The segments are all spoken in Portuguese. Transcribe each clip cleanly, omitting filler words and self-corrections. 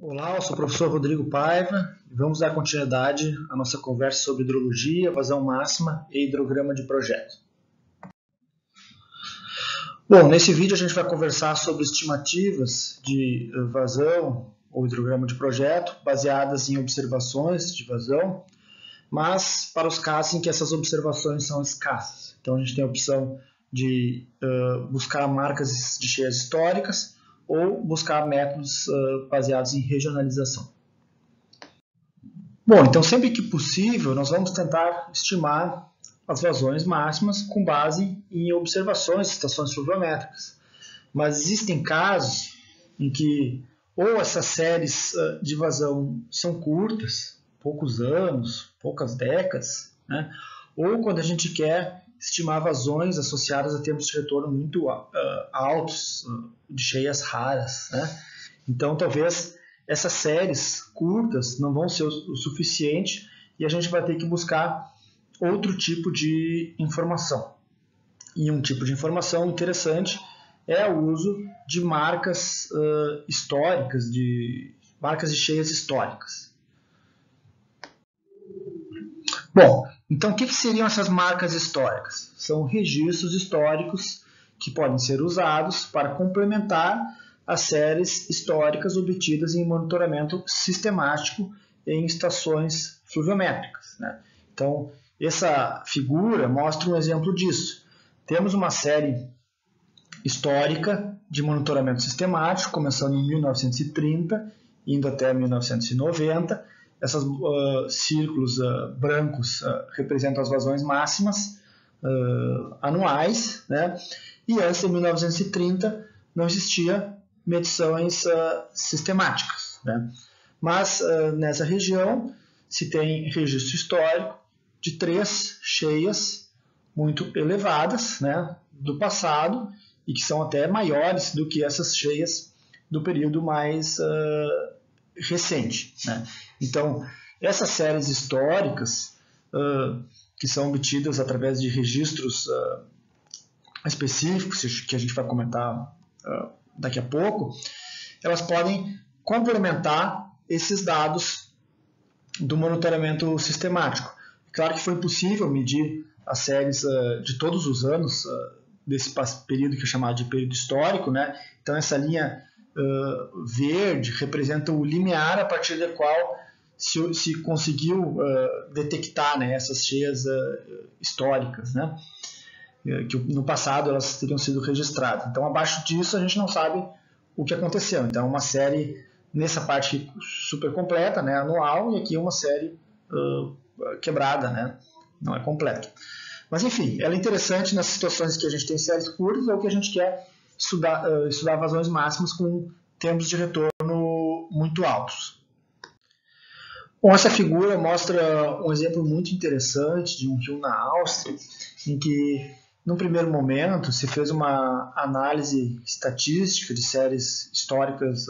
Olá, eu sou o professor Rodrigo Paiva e vamos dar continuidade à nossa conversa sobre hidrologia, vazão máxima e hidrograma de projeto. Bom, nesse vídeo a gente vai conversar sobre estimativas de vazão ou hidrograma de projeto baseadas em observações de vazão, mas para os casos em que essas observações são escassas. Então a gente tem a opção de buscar marcas de cheias históricas ou buscar métodos baseados em regionalização. Bom, então sempre que possível nós vamos tentar estimar as vazões máximas com base em observações de estações pluviométricas. Mas existem casos em que ou essas séries de vazão são curtas, poucos anos, poucas décadas, né? Ou quando a gente quer estimar vazões associadas a tempos de retorno muito altos, de cheias raras, né? Então, talvez essas séries curtas não vão ser o suficiente e a gente vai ter que buscar outro tipo de informação. E um tipo de informação interessante é o uso de marcas históricas, de marcas de cheias históricas. Bom, então o que seriam essas marcas históricas? São registros históricos que podem ser usados para complementar as séries históricas obtidas em monitoramento sistemático em estações fluviométricas, né? Então, essa figura mostra um exemplo disso. Temos uma série histórica de monitoramento sistemático, começando em 1930, indo até 1990. Esses círculos brancos representam as vazões máximas anuais, né? E antes de 1930 não existia medições sistemáticas, né? Mas nessa região se tem registro histórico de 3 cheias muito elevadas, né, do passado e que são até maiores do que essas cheias do período mais recente, né? Então, essas séries históricas que são obtidas através de registros específicos, que a gente vai comentar daqui a pouco, elas podem complementar esses dados do monitoramento sistemático. Claro que foi possível medir as séries de todos os anos desse período que é chamado de período histórico, né? Então essa linha verde representa o limiar a partir do qual se conseguiu detectar, né, essas cheias históricas, né? Que no passado elas teriam sido registradas. Então abaixo disso a gente não sabe o que aconteceu. Então uma série nessa parte super completa, né, anual, e aqui uma série quebrada, né, não é completa. Mas enfim, ela é interessante nas situações que a gente tem séries curtas ou que a gente quer estudar vazões máximas com tempos de retorno muito altos. Bom, essa figura mostra um exemplo muito interessante de um rio na Áustria, em que, num primeiro momento, se fez uma análise estatística de séries históricas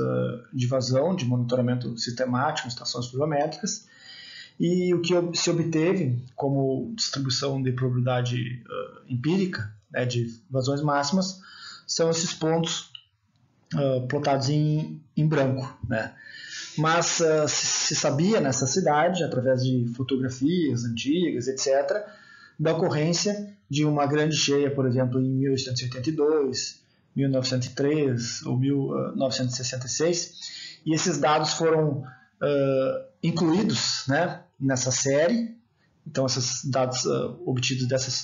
de vazão, de monitoramento sistemático, estações pluviométricas, e o que se obteve como distribuição de probabilidade empírica, né, de vazões máximas, são esses pontos plotados em branco, né? Mas se sabia nessa cidade, através de fotografias antigas, etc., da ocorrência de uma grande cheia, por exemplo, em 1882, 1903 ou 1966, e esses dados foram incluídos, né, nessa série. Então, esses dados obtidos desses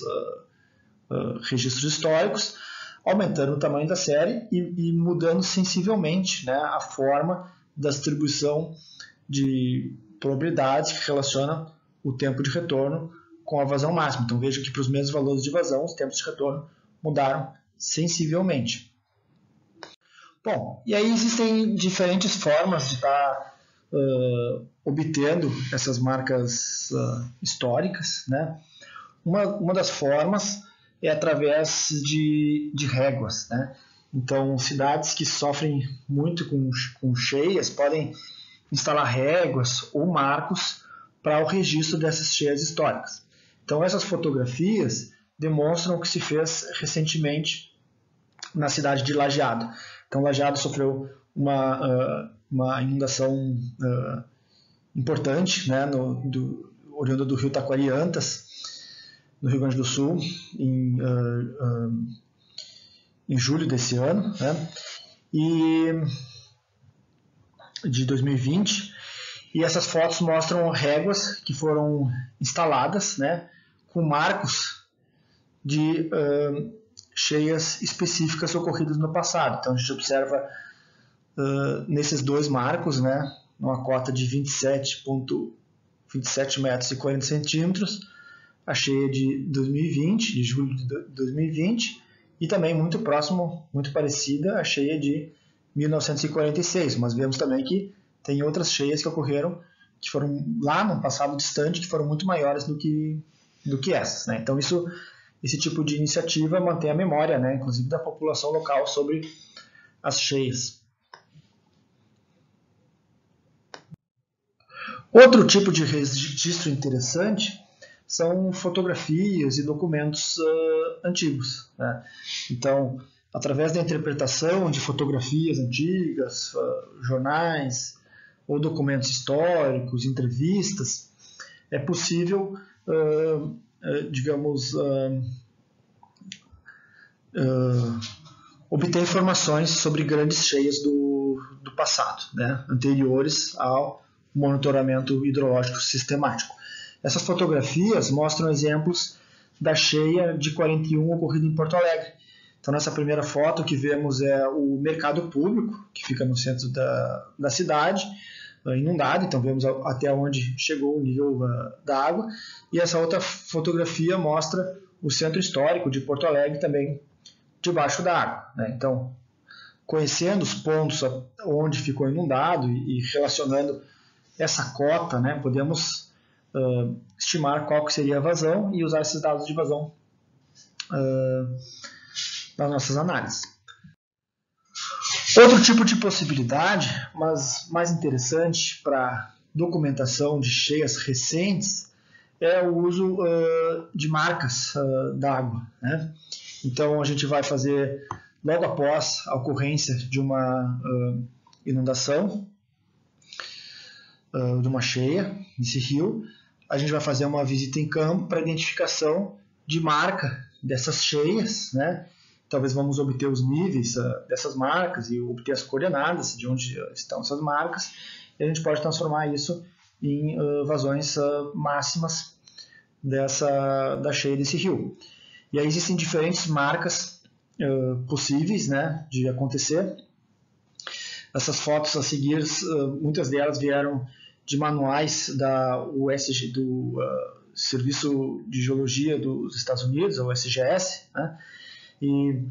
registros históricos, aumentando o tamanho da série e mudando sensivelmente, né, a forma da distribuição de probabilidades que relaciona o tempo de retorno com a vazão máxima. Então veja que para os mesmos valores de vazão, os tempos de retorno mudaram sensivelmente. Bom, e aí existem diferentes formas de estar obtendo essas marcas históricas, né? Uma das formas é através de réguas, né? Então, cidades que sofrem muito com cheias podem instalar réguas ou marcos para o registro dessas cheias históricas. Então, essas fotografias demonstram o que se fez recentemente na cidade de Lajeado. Então, Lajeado sofreu uma uma inundação importante, né, oriunda do rio Taquariantas, no Rio Grande do Sul, em julho desse ano, né, de 2020, e essas fotos mostram réguas que foram instaladas, né, com marcos de cheias específicas ocorridas no passado. Então a gente observa nesses dois marcos, né, uma cota de 27,27 metros e 40 centímetros, a cheia de 2020, de julho de 2020, e também muito próximo, muito parecida, a cheia de 1946. Mas vemos também que tem outras cheias que ocorreram, que foram lá no passado distante, que foram muito maiores do que essas, né? Então esse tipo de iniciativa mantém a memória, né, inclusive da população local, sobre as cheias. Outro tipo de registro interessante são fotografias e documentos antigos, né? Então, através da interpretação de fotografias antigas, jornais ou documentos históricos, entrevistas, é possível, obter informações sobre grandes cheias do passado, né, anteriores ao monitoramento hidrológico sistemático. Essas fotografias mostram exemplos da cheia de 41 ocorrida em Porto Alegre. Então, nessa primeira foto, o que vemos é o mercado público, que fica no centro da cidade, inundado. Então, vemos até onde chegou o nível da água. E essa outra fotografia mostra o centro histórico de Porto Alegre, também debaixo da água, né? Então, conhecendo os pontos onde ficou inundado e relacionando essa cota, né, podemos estimar qual que seria a vazão e usar esses dados de vazão nas nossas análises. Outro tipo de possibilidade, mas mais interessante para documentação de cheias recentes, é o uso de marcas d'água, né? Então a gente vai fazer, logo após a ocorrência de uma inundação, de uma cheia nesse rio, a gente vai fazer uma visita em campo para identificação de marca dessas cheias, né? Talvez vamos obter os níveis dessas marcas e obter as coordenadas de onde estão essas marcas, e a gente pode transformar isso em vazões máximas da cheia desse rio. E aí existem diferentes marcas possíveis, né, de acontecer. Essas fotos a seguir, muitas delas vieram de manuais do Serviço de Geologia dos Estados Unidos, o SGS, né? E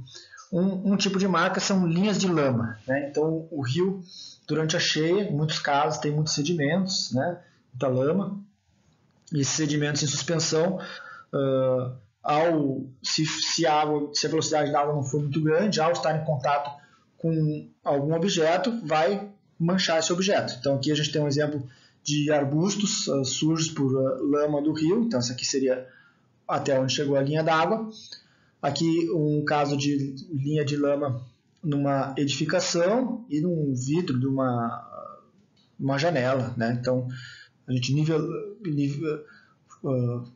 um tipo de marca são linhas de lama, né? Então o rio, durante a cheia, em muitos casos tem muitos sedimentos, né? Muita lama, e esses sedimentos em suspensão, se a velocidade da água não for muito grande, ao estar em contato com algum objeto, vai manchar esse objeto. Então aqui a gente tem um exemplo de arbustos sujos por lama do rio. Então essa aqui seria até onde chegou a linha d'água. Aqui um caso de linha de lama numa edificação e num vidro de uma janela, né? Então a gente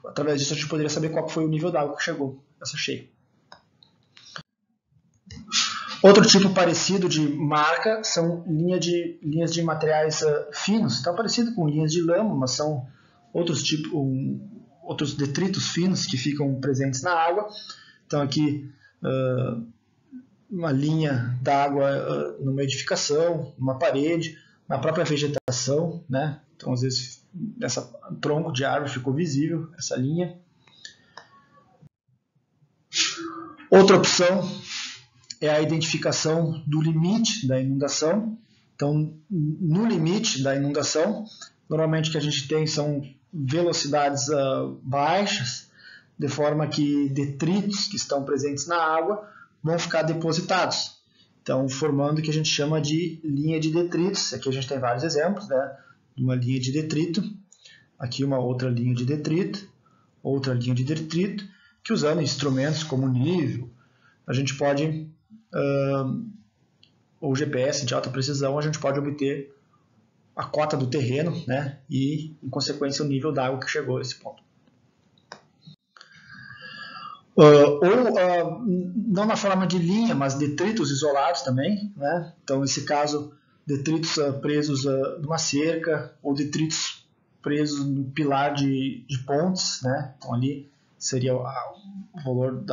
através disso a gente poderia saber qual foi o nível d'água que chegou essa cheia. Outro tipo parecido de marca são linhas de materiais finos. Então, parecido com linhas de lama, mas são outros detritos finos que ficam presentes na água. Então, aqui uma linha d'água numa edificação, numa parede, na própria vegetação, né? Então, às vezes, nesse tronco de árvore ficou visível essa linha. Outra opção é a identificação do limite da inundação. Então, no limite da inundação, normalmente o que a gente tem são velocidades baixas, de forma que detritos que estão presentes na água vão ficar depositados. Então, formando o que a gente chama de linha de detritos. Aqui a gente tem vários exemplos, né? Uma linha de detrito, aqui uma outra linha de detrito, outra linha de detrito, que usando instrumentos como nível, a gente pode, ou GPS de alta precisão, a gente pode obter a cota do terreno, né, e, em consequência, o nível d'água que chegou a esse ponto. Não na forma de linha, mas detritos isolados também, né? Então, nesse caso, detritos presos numa cerca ou detritos presos no pilar de pontes, né? Então, ali seria o valor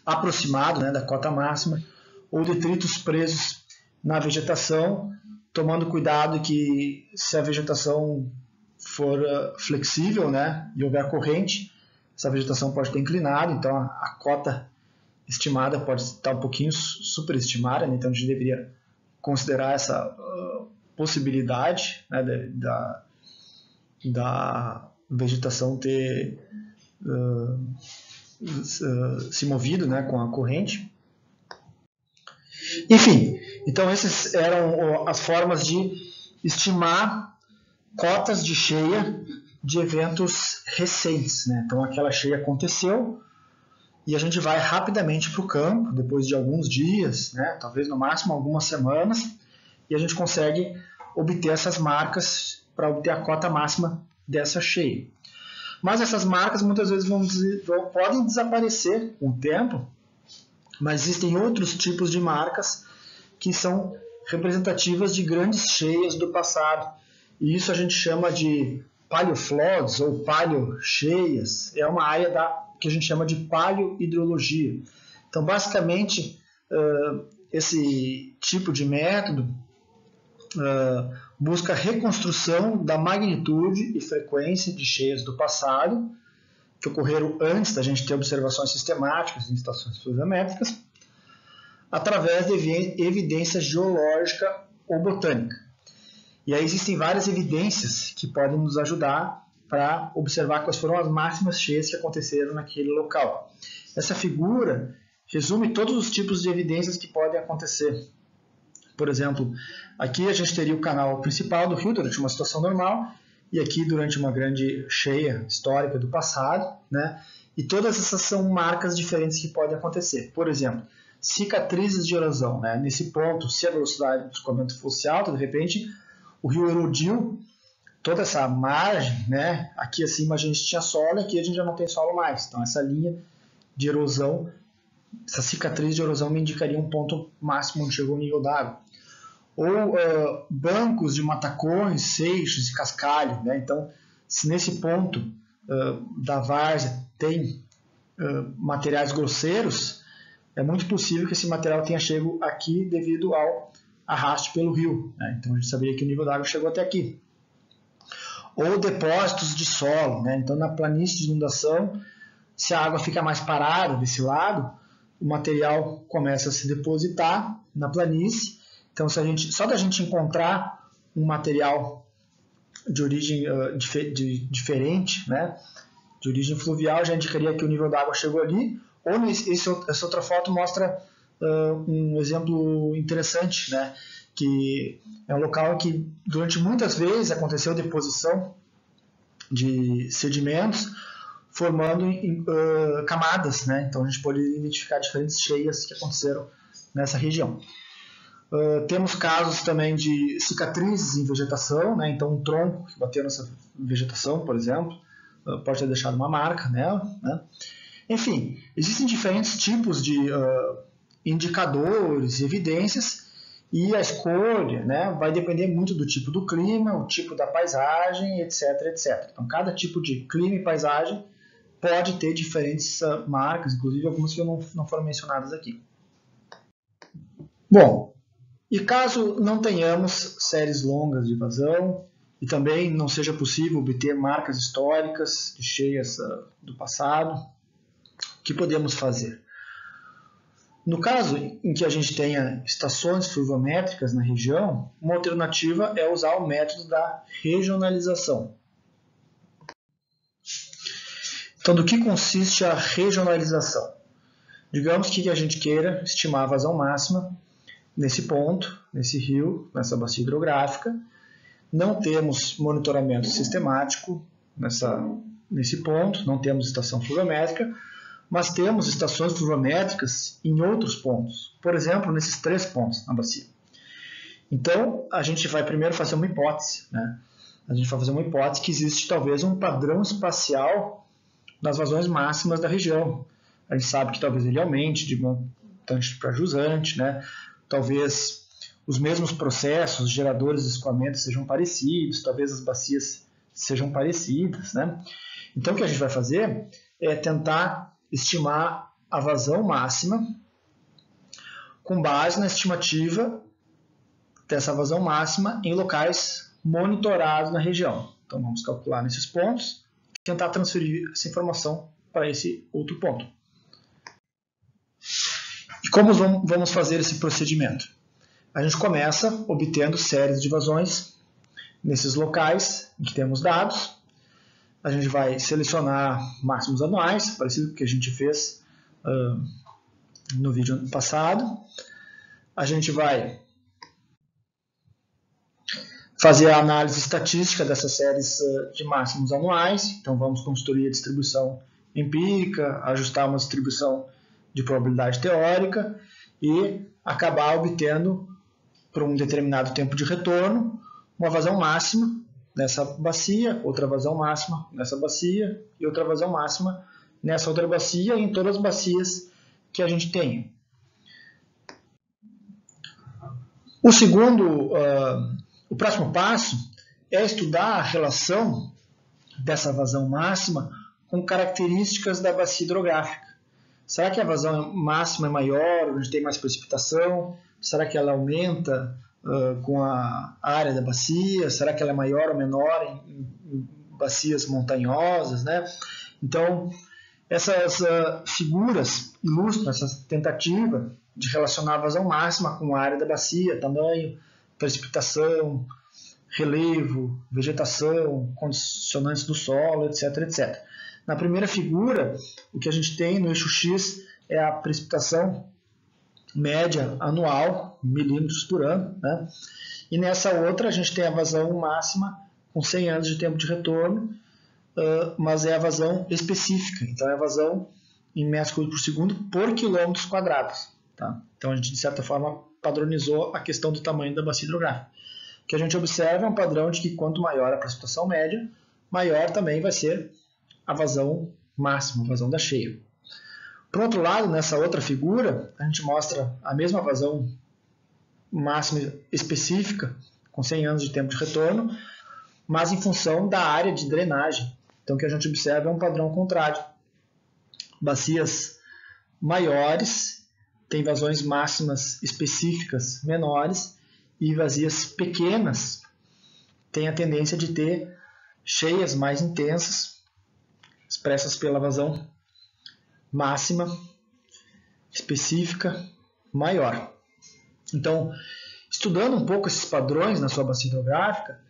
aproximado, né, da cota máxima, ou detritos presos na vegetação, tomando cuidado que se a vegetação for flexível, né, e houver corrente, essa vegetação pode estar inclinada, então a cota estimada pode estar um pouquinho superestimada, né? Então a gente deveria considerar essa possibilidade, né, da vegetação ter se movido, né, com a corrente. Enfim, então essas eram as formas de estimar cotas de cheia de eventos recentes, né? Então aquela cheia aconteceu e a gente vai rapidamente para o campo, depois de alguns dias, né? Talvez no máximo algumas semanas, e a gente consegue obter essas marcas para obter a cota máxima dessa cheia. Mas essas marcas muitas vezes podem desaparecer com o tempo, mas existem outros tipos de marcas que são representativas de grandes cheias do passado, e isso a gente chama de paleofloods ou paleocheias. É uma área que a gente chama de paleohidrologia. Então, basicamente, esse tipo de método busca a reconstrução da magnitude e frequência de cheias do passado, que ocorreram antes da gente ter observações sistemáticas em estações pluviométricas, através de evidência geológica ou botânica. E aí existem várias evidências que podem nos ajudar para observar quais foram as máximas cheias que aconteceram naquele local. Essa figura resume todos os tipos de evidências que podem acontecer. Por exemplo, aqui a gente teria o canal principal do rio durante uma situação normal, e aqui durante uma grande cheia histórica do passado, né? E todas essas são marcas diferentes que podem acontecer. Por exemplo, cicatrizes de erosão, né? Nesse ponto, se a velocidade do escoamento fosse alta, de repente o rio erodiu toda essa margem, né? Aqui acima a gente tinha solo, aqui a gente já não tem solo mais. Então essa linha de erosão, essa cicatriz de erosão me indicaria um ponto máximo onde chegou o nível d'água. Ou bancos de matacões, seixos e cascalho, né? Então, se nesse ponto da várzea tem materiais grosseiros, é muito possível que esse material tenha chegado aqui devido ao arraste pelo rio, né? Então a gente saberia que o nível d'água chegou até aqui. Ou depósitos de solo, né? Então na planície de inundação, se a água fica mais parada desse lado, o material começa a se depositar na planície. Então só da gente encontrar um material de origem diferente, né? De origem fluvial, já indicaria que o nível d'água chegou ali. Ou essa outra foto mostra um exemplo interessante, né? Que é um local que durante muitas vezes aconteceu deposição de sedimentos, formando camadas, né? Então a gente pode identificar diferentes cheias que aconteceram nessa região. Temos casos também de cicatrizes em vegetação, né? Então um tronco que bateu nessa vegetação, por exemplo, pode ter deixado uma marca nela, né? Enfim, existem diferentes tipos de indicadores e evidências, e a escolha, né, vai depender muito do tipo do clima, o tipo da paisagem, etc, etc. Então, cada tipo de clima e paisagem pode ter diferentes marcas, inclusive algumas que não foram mencionadas aqui. Bom, e caso não tenhamos séries longas de vazão e também não seja possível obter marcas históricas de cheias do passado, o que podemos fazer? No caso em que a gente tenha estações pluviométricas na região, uma alternativa é usar o método da regionalização. Então, do que consiste a regionalização? Digamos que a gente queira estimar a vazão máxima nesse ponto, nesse rio, nessa bacia hidrográfica. Não temos monitoramento sistemático nesse ponto, não temos estação pluviométrica, mas temos estações pluviométricas em outros pontos, por exemplo, nesses 3 pontos na bacia. Então, a gente vai primeiro fazer uma hipótese, né? A gente vai fazer uma hipótese que existe talvez um padrão espacial nas vazões máximas da região. A gente sabe que talvez ele aumente de montante para jusante, né? Talvez os mesmos processos, geradores e escoamentos sejam parecidos, talvez as bacias sejam parecidas, né? Então, o que a gente vai fazer é tentar estimar a vazão máxima com base na estimativa dessa vazão máxima em locais monitorados na região. Então, vamos calcular nesses pontos e tentar transferir essa informação para esse outro ponto. E como vamos fazer esse procedimento? A gente começa obtendo séries de vazões nesses locais em que temos dados. A gente vai selecionar máximos anuais, parecido com o que a gente fez no vídeo passado. A gente vai fazer a análise estatística dessas séries de máximos anuais. Então, vamos construir a distribuição empírica, ajustar uma distribuição de probabilidade teórica e acabar obtendo, por um determinado tempo de retorno, uma vazão máxima nessa bacia, outra vazão máxima nessa bacia e outra vazão máxima nessa outra bacia e em todas as bacias que a gente tem. O próximo passo é estudar a relação dessa vazão máxima com características da bacia hidrográfica. Será que a vazão máxima é maior, onde tem mais precipitação? Será que ela aumenta com a área da bacia? Será que ela é maior ou menor em bacias montanhosas, né? Então, essas figuras ilustram essa tentativa de relacionar a vazão máxima com a área da bacia, tamanho, precipitação, relevo, vegetação, condicionantes do solo, etc, etc. Na primeira figura, o que a gente tem no eixo X é a precipitação média anual, milímetros por ano, né? E nessa outra a gente tem a vazão máxima com 100 anos de tempo de retorno, mas é a vazão específica, então é a vazão em metros cúbicos por segundo por quilômetros quadrados. Tá? Então a gente, de certa forma, padronizou a questão do tamanho da bacia hidrográfica. O que a gente observa é um padrão de que quanto maior a precipitação média, maior também vai ser a vazão máxima, a vazão da cheia. Por outro lado, nessa outra figura, a gente mostra a mesma vazão máxima específica, com 100 anos de tempo de retorno, mas em função da área de drenagem. Então, o que a gente observa é um padrão contrário. Bacias maiores têm vazões máximas específicas menores e bacias pequenas têm a tendência de ter cheias mais intensas, expressas pela vazão máxima específica maior. Então, estudando um pouco esses padrões na sua bacia hidrográfica,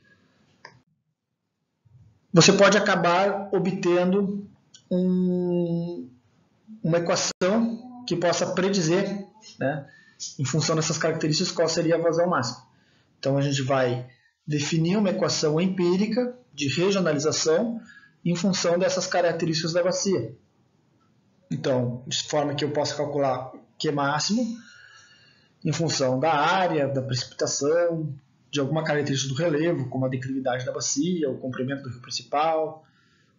você pode acabar obtendo uma equação que possa predizer, né, em função dessas características, qual seria a vazão máxima. Então, a gente vai definir uma equação empírica de regionalização em função dessas características da bacia. Então, de forma que eu possa calcular Q máximo em função da área, da precipitação, de alguma característica do relevo, como a declividade da bacia, o comprimento do rio principal,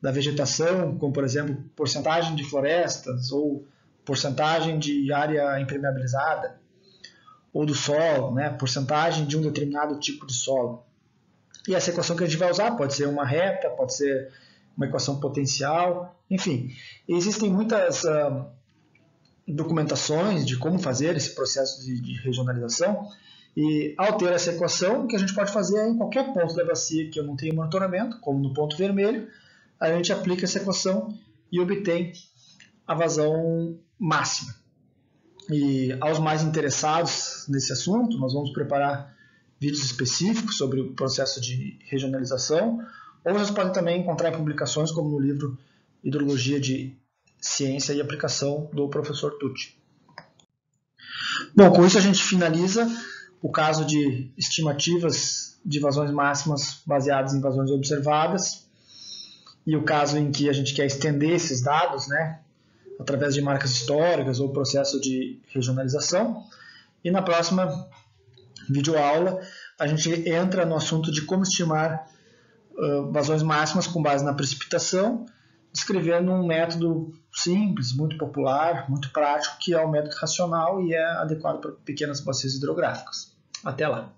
da vegetação, como, por exemplo, porcentagem de florestas ou porcentagem de área impermeabilizada, ou do solo, né, porcentagem de um determinado tipo de solo. E essa equação que a gente vai usar pode ser uma reta, pode ser uma equação potencial, enfim. Existem muitas documentações de como fazer esse processo de regionalização, e ao ter essa equação, o que a gente pode fazer é em qualquer ponto da bacia que eu não tenho monitoramento, como no ponto vermelho, a gente aplica essa equação e obtém a vazão máxima. E aos mais interessados nesse assunto, nós vamos preparar vídeos específicos sobre o processo de regionalização, ou vocês podem também encontrar em publicações como no livro Hidrologia de Ciência e Aplicação do professor Tucci. Bom, com isso a gente finaliza o caso de estimativas de vazões máximas baseadas em vazões observadas e o caso em que a gente quer estender esses dados, né, através de marcas históricas ou processo de regionalização. E na próxima videoaula, a gente entra no assunto de como estimar vazões máximas com base na precipitação, descrevendo um método simples, muito popular, muito prático, que é o método racional e é adequado para pequenas bacias hidrográficas. Até lá!